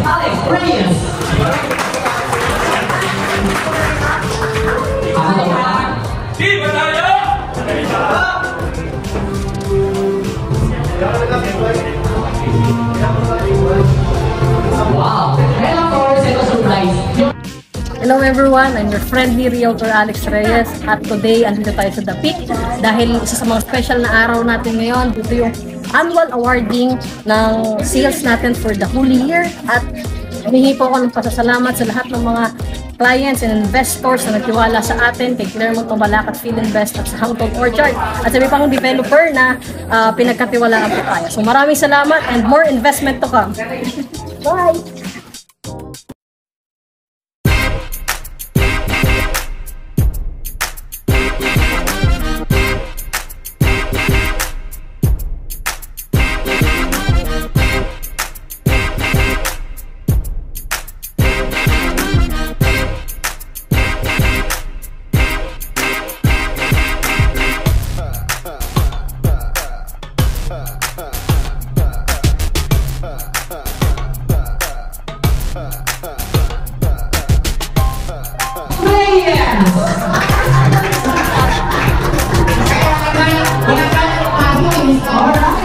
Alex Reyes. Di ba tayo? Wow! And of course, ito surprise. Hello everyone, I'm your friendly Realtor Alex Reyes at today andito tayo sa The Peak dahil isa sa mga special na araw natin ngayon. Dito yung annual awarding ng sales natin for the whole year at humingi po ako ng pasasalamat sa lahat ng mga clients and investors na nagtiwala sa atin, kay Claremont Tobalak at Philinvest at sa Hangtong Orchard at sa pang developer na pinagkatiwalaan po tayo. So maraming salamat and more investment to come. Bye!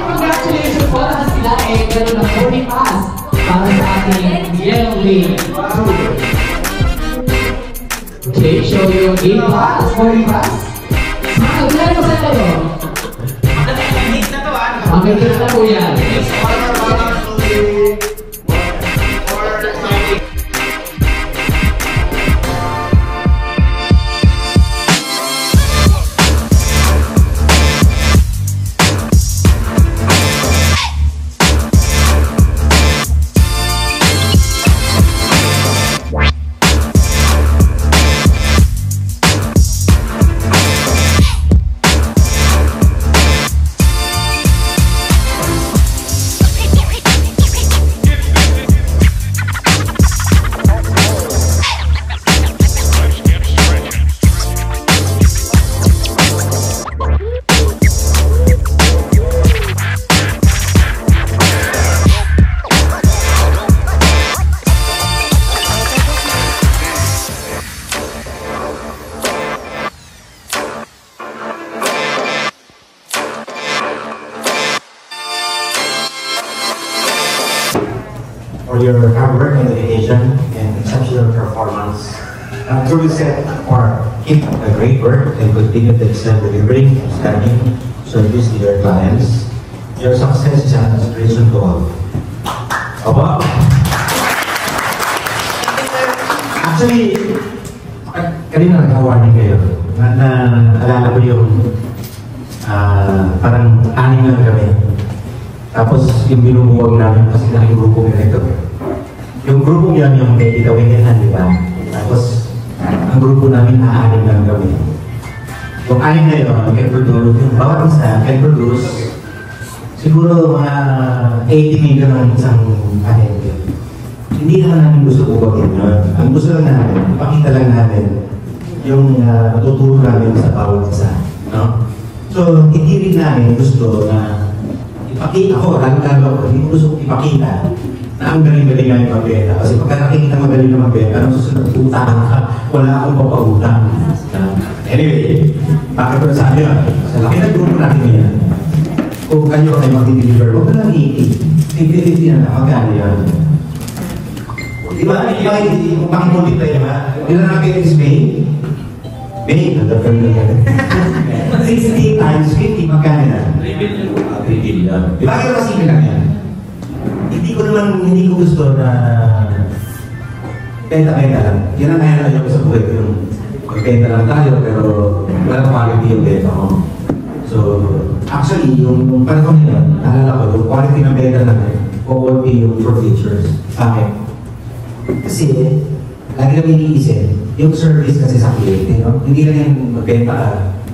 Congratulations po na sila ay gano'n ng 40 pass para sa ating yellow lane. Okay, show yung 8 pass, 40 pass. Magkakilala ko sa tayo. Magkakilala na po yan. For your hard work and dedication and exceptional performance. I'm truly set or keep a great work and continue to excel delivering outstanding service to your clients. Your success is an inspiration to all. Aba? Actually, kanina nag-warning kayo. Alala ko yung parang aning lang kami. Tapos yung binubuwag namin kasi laking grupo ganito. Yung grupo yan yung may itawin yan, di ba? Tapos ang grupo namin aanin lang kami. Yung anin na yun, can produce, yung bawat isa can produce siguro mga 80 million ng isang anin. Hindi naman namin gusto bubagin yun. Ang gusto lang namin, ipakita lang namin yung natuturo namin sa bawat isa. No? So, hindi rin namin gusto na ipakita ko, lalo-lalo ako, hindi ko gusto ipakita na ang galing-galing nga yung magbenta. Kasi pagka nakikita magaling na magbenta, anong susunod utang ka, wala akong papautang. Anyway, bakit ko na sa akin, sa laki ng grupo natin ngayon, kung kayo ay mag-deliver, huwag na lang i-50-50 na magkano yan. Diba, kung pakimulit tayo ba? Ilan natin is May? May, nagagawin na yan. 60 times 50, magkano na? 3 billion. Diba kayo kasi lang yan? Hindi ko gusto na benta-benta lang. Yan ang kaya na yung sa buhay ko yung magbenta lang tayo pero walang quality yung benta ko. So, actually, yung panahon nila, naalala ko, yung quality ng benta namin, quality yung for features. Bakit? Kasi, lagi kami iniisip, yung service kasi sa kliyente, no? Hindi lang yung magbenta ka,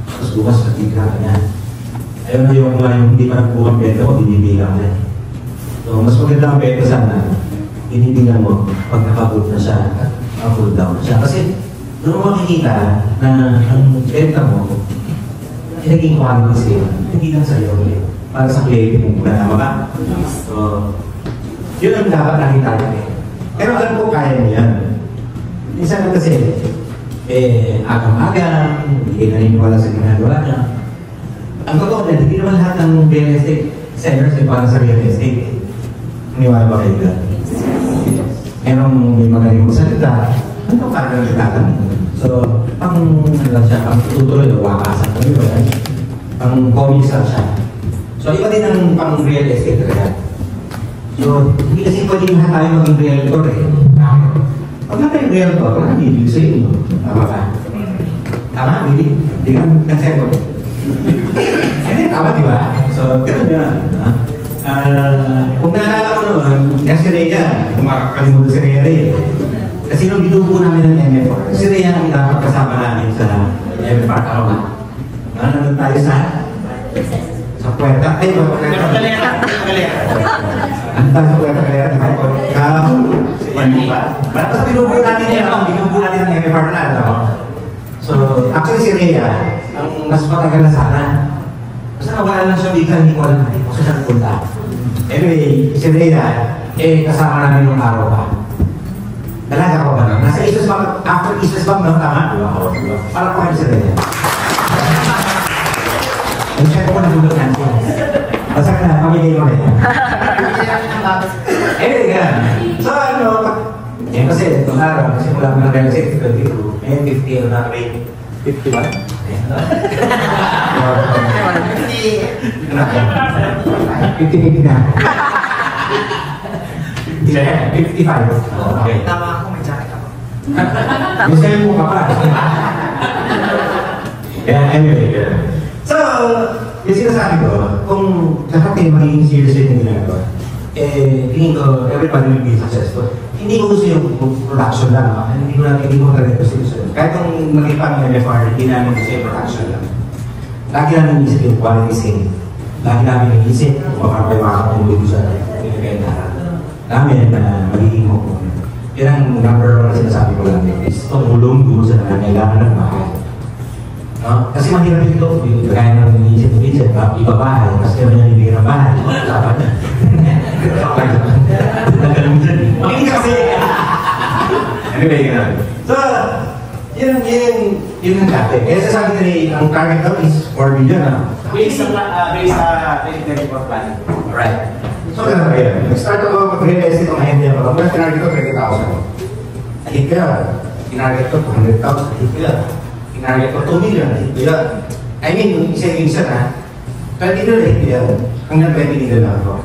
tapos bukas nagbibilang ka niya. Ayun na yung hindi pa nagbukas benta ko, binibilang niya. So, mas maganda ang benta sana, binibilang mo pag nakapull na siya, nakapull down na siya. Kasi, doon mo makikita na ang benta mo, naging quality sale, hindi lang sa'yo, para sa kliyente mo, tama ba? So, yun ang dapat nakita natin. kaya mo yan. Minsan kasi, agam-agam, hindi naniniwala sa ginagawa niya. Ang totoo na, hindi naman lahat ng real estate sellers ay para sa real estate. Maniwala ba kayo dyan? Merong may magaling mo salita, ano ka na nagkatan? So, ang siya, ang tutuloy o wakasan ko yun, ang comics lang siya. So, iba din ang pang real estate rin. So, hindi kasi pwede lahat tayo maging realtor eh. Pag natin yung realtor, wala nang ibig sa inyo. Tama ba? Tama, hindi? Hindi ka nagsebo. Hindi, tama di ba? So, gano'n yan. Kung naalala ko naman, si Rhea, kung makakalimutan si Rhea rin. Kasi nung binubuo namin ng MFR, si Rhea ang dapat kasama namin sa MFR. Tama ba? Nandun tayo sa puwerta. Ay, puwerta. Ano tayo sa puwerta kalera? Tapos binubuo natin yan. Binubuo natin ng MFR na. So, actually si Rhea, ang mas matagal na sana. Basta nawala lang siya bigla, hindi ko alam kung saan siya nagpunta. Anyway, si Rhea, kasama namin nung araw pa. Dalaga ko ba na? Nasa Isus Bank, after Isus Bank, no? Tama? Parang ko kayo si Rhea. Ay, siya ko nagulog natin. Basta ka na, pamigay mo rin. Anyway, ganun. So, kasi itong araw, kasi mula ko ng real estate, 22, 50 na rate. 51? 50 na. 55. Okay. Tama ako, may jacket ako. Yung sa'yo mo ka pa. Anyway. So, yung sinasabi ko, kung lahat kayo magiging serious yung ginagawa, tingin ko, everybody will be successful. Hindi ko gusto yung production lang, hindi ko talaga gusto. Kahit kung maging pang MFR, hindi namin gusto yung production lang. Lagi namin iisip yung quality scale. Lagi namin iisip kung paano kayo makakatulog sa pinagkaya namin na magiging mo. Yan ang number one na sinasabi ko lang is tumulong doon sa nangangailangan ng bahay. Kasi mahirap ito, kaya nang iniisip mo dito, ibabahay, kasi kaya niya ibigay ng bahay. Sabi niya. Nagalang dyan. Makinig ka kasi! Anyway, gano'n. So, yun ang dati. Kaya sasabi nila, ang target daw is 4 million. Based sa 2024 plan. Right. So, gano'n ba yun? Nag-start ako mag-real estate ng hindi ako. Muna tinarget ko 20,000. Ahit kaya, tinarget ko 200,000. Ahit kaya, tinarget ko 2 million. Ahit kaya, I mean, isa na, 20 million ahit kaya, hanggang 20 million na ako.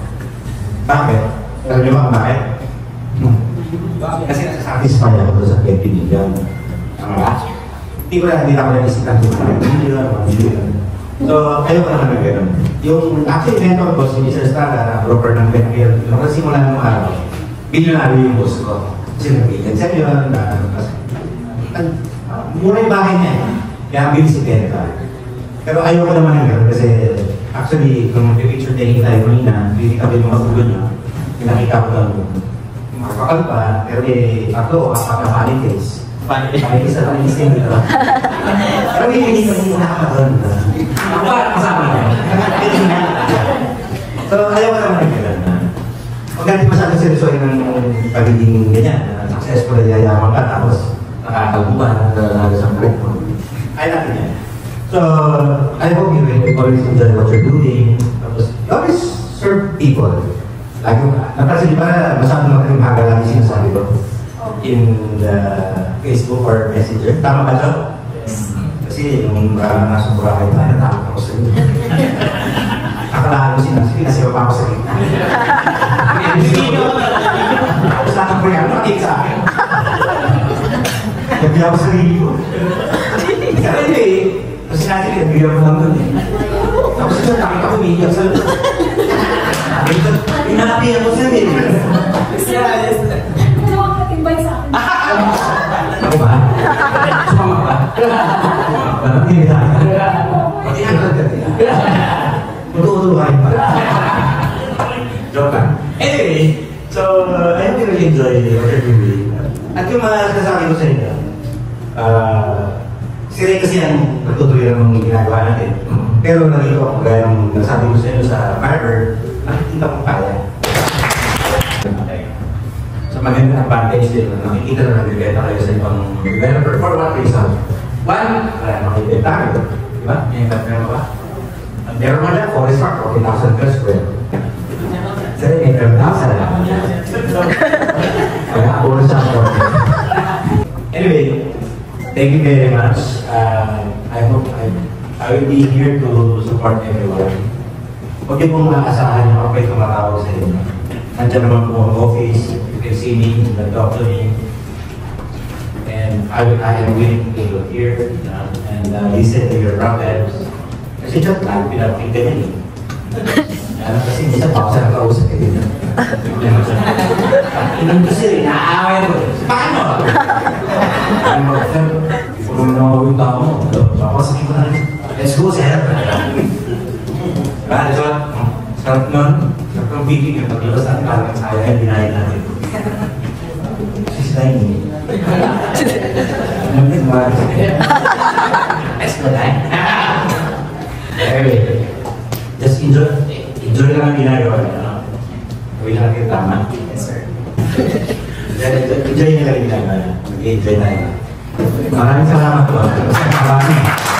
Bakit? Alam niyo ba bakit? Kasi nasa-satisfy ako sa 20 million. Tama ba? Hindi ko na naisipan ko 20 million. So, ayaw ko naman na gano'n. Yung actually mentor ko, si Mr. Estrada, broker ng Benfield, nung simula ng araw, bilyonaryo yung boss ko. Kasi nag-billion. Sabi yun, mura yung bahay niya. Kaya bilis si Benfield. Pero ayaw ko naman ng gano'n kasi actually, kung picture taking tayo kanina, hindi kami yung mga ulo niya. Pinakita ko lang mga kakal pa, pero ako, kapag case. Panitis na panitis din dito. Pero hindi kami nakakataon. Ako ba, kasama niya? So, ayaw ko naman ng gano'n. Huwag natin masyadong seryosoin ng pagiging ganyan. Successful na yayaman ka, tapos nakakalbuhan, nalaga sa group mo. Ayaw natin yan. So, I hope you will always enjoy what you're doing. Tapos, you always serve people. Lagi mo, napansin di ba, masyadong makaling baga lagi sinasabi ko in the Facebook or Messenger. Tama ba ito? Kasi yung nasa Boracay tayo, natakot ako sa inyo. Akalaan mo sinasipa pa ako sa gitna. Tapos lahat ko yan, matik sa akin. Nagbi ako sa sarili ko. Pero hindi, kasi natin, nagbigyan mo lang doon eh. Tapos ito, nakita ko umiiyak sa loob. Inanapi ako sa sarili. Ako ba? Sumama ba? Parang hindi tayo. Pati hanggang ka. Matutuluhan pa. Joke lang. Anyway, so, I hope you really enjoy what you're doing. At yung mga sinasabi ko sa inyo, si Ray kasi ang nagtutuloy ng ginagawa natin. Pero nalito ako gaya ng nasabi ko sa inyo sa Firebird, nakikita kong kaya. So magandang advantage din na nakikita na nagbibenta kayo sa ibang developer. For what reason? One, wala makibenta kayo. Diba? Meron ba? Meron mo na, Forest Park, 40,000 per square. Sorry, may 12,000 na. Kaya ako na sa Anyway, thank you very much. I hope I will be here to support everyone. Huwag niyo pong maasahan yung kapay tumatawag sa inyo. Nandiyan naman po ang office, you can see me, talk to me. And I am willing to hear and listen to your problems. Kasi joke lang, pinapakinggan yan eh. Kasi minsan pausa na kausap ka din. Inang kasi rin, naaaway ko. Paano? Puro na yung tao mo. Papasakin ko na rin. Let's go, sir. Diba? Sarap nun. Sarap ng baking yung paglabas natin. Parang saya yung dinahin natin. She's lying. Mungkin ba? Let's go, tayo. Anyway, just enjoy lang ang ginagawa. Gawin lang yung tama. Yes, sir. Enjoy nyo lang yung ginagawa. Mag-enjoy tayo. Maraming salamat po. Maraming.